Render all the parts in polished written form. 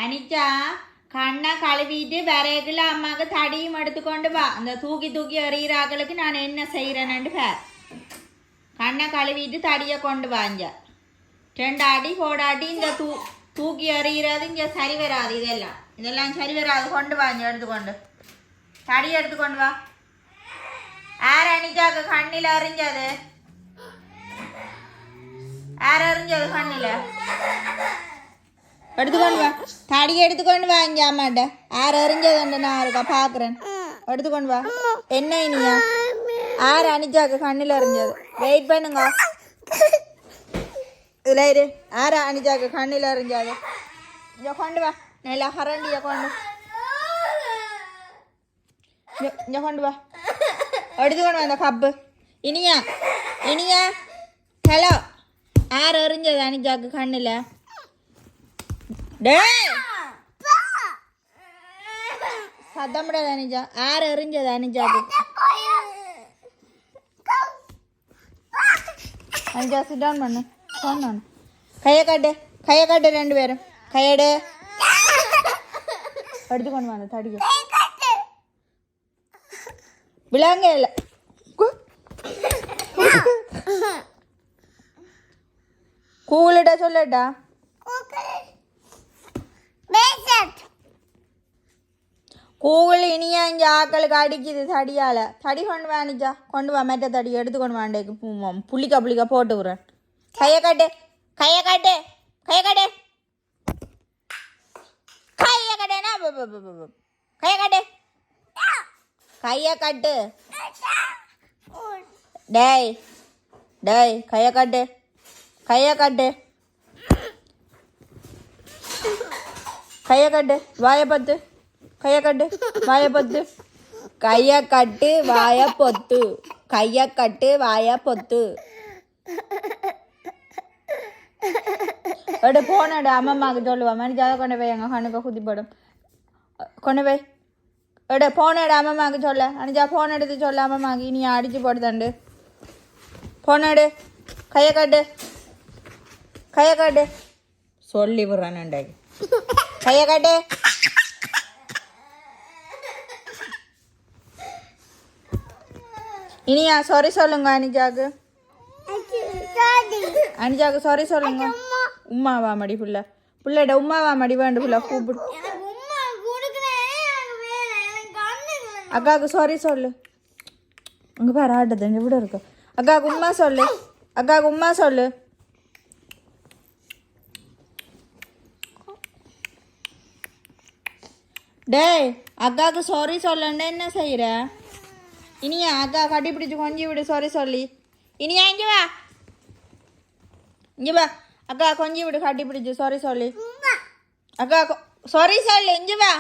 அனிச்சா கண்ணை கழுவிட்டு விறகுல அம்மாவுக்கு தடியும் எடுத்துக்கொண்டு வா. அந்த தூக்கி தூக்கி எறிகிறாக்களுக்கு நான் என்ன செய்கிறேன்னு பேர். கண்ணை கழுவிட்டு தடியை கொண்டு வாங்க. 2 அடி போடாட்டி இந்த தூக்கி எறிகிறது இங்கே சரி வராது. இதெல்லாம் சரி வராது. கொண்டு வாங்க, எடுத்துக்கொண்டு தடியை எடுத்துக்கொண்டு வா. யார் அனிச்சாக்கு கண்ணில் எறிஞ்சது? யார் எறிஞ்சது கண்ணில்? எடுத்துக்கொண்டு வா. தடியை எடுத்துக்கொண்டு வா. இங்கே அம்மாட்ட யார் எறிஞ்சதுண்டு நான் இருக்கா பார்க்குறேன். எடுத்துக்கொண்டு வா. என்ன இனியா? யார் அனிச்சாக்கு கண்ணில் எறிஞ்சது? வெயிட் பண்ணுங்க. இதில் இரு. யார் அனிச்சாக்கு கண்ணில் எறிஞ்சது? இங்கே கொண்டு வா. நல்லா கரண்டியை கொண்டு இங்கே கொண்டு வா. எடுத்துக்கொண்டு வா அந்த கப்பு. இனியா இனியா ஹலோ, யார் எறிஞ்சது அனிச்சாக்கு கண்ணில்? டேய் சத்தமிடாத அனிஜா. யார் எறிஞ்சது அனிஜாக்கு? அனிஜா சிட் டவுன் பண்ணு. சொன்னான் கையை காட்டு, கையை காட்டு. 2 பேரும் கையெடு. எடுத்துக்கொண்டு வாங்க தடியை. விளாங்க இல்லை. கூலிட்ட சொல்லட்டா? கூகுள் இனியா இங்கே ஆக்களுக்கு அடிக்குது தடியால். தடி கொண்டு வா அனிச்சா. கொண்டு வா. மெட்ட தடி எடுத்துக்கொண்டு வாண்டேக்கு புள்ளிக்கா போட்டு விட்றேன். கையை காட்டு, கையை காட்டு, கையை காட்டு, கையை காட்டேனா? கையை காட்டு, கையை காட்டு. டேய் டேய் கையை காட்டு, கையை காட்டு, கையை காட்டு. வாயை பத்து. கையை கட்டு, வாயை பொத்து. கையை கட்டு, வாயை பொத்து. கையை கட்டு, வாயை பொத்து. எடு போனடு அம்மம்மாவுக்கு சொல்லுவா. மணிஜாத கொண்டு போய் எங்கள் கண்ணுக்கு குத்தி போடும். கொண்டு போய் எடு. போனடு அம்மம்மாவுக்கு சொல்ல. அனிஜா போன் எடுத்து சொல்ல அம்மம்மாவுக்கு. இனி அடிச்சு போடுதாண்டு. போனடு. கையை கட்டு, கையை கட்டு. சொல்லி விட்றானண்டா. கையை கட்டு. இனியா சாரி சொல்லுங்க அனிஜாக்கு. அனிஜாக்கு சாரி சொல்லுங்க. உமாவா மடி புள்ள புள்ளட உமாவா மடி வேண்டு புள்ள கூப்பிடு. அக்காவுக்கு சாரி சொல்லு. அங்கே பாரு ஆட்டது இங்கே விட இருக்கு. அக்காவுக்கு உமா சொல்லு. அக்காவுக்கு உமா சொல்லு. டேய் அக்காவுக்கு சாரி சொல்லண்டே என்ன செய்கிற? இனியா அக்கா கட்டி பிடிச்சி கொஞ்சி விடு சாரி சொல்லி. இனியா இங்கே வா, இங்கே வா. அக்கா கொஞ்சி விடு கட்டி பிடிச்சி சாரி சொல்லி. அக்கா சாரி சொல்லு. இங்கே வா.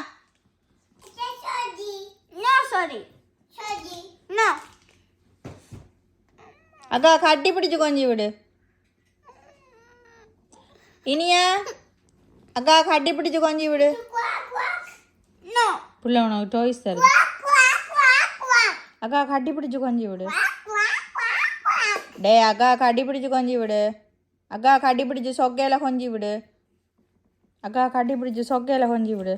அக்கா கட்டி பிடிச்சி கொஞ்சி விடு. இனியா அக்கா கட்டி பிடிச்சி கொஞ்சி விடு. புள்ள உனக்கு டாய்ஸ் தருது. அக்கா கட்டி பிடிச்சி கொஞ்சி விடு. டே அக்கா கட்டி பிடிச்சி கொஞ்சி விடு. அக்கா கட்டி பிடிச்சி சொக்கையில் கொஞ்சி விடு. அக்கா கட்டி பிடிச்சி சொக்கையில் கொஞ்சி விடு.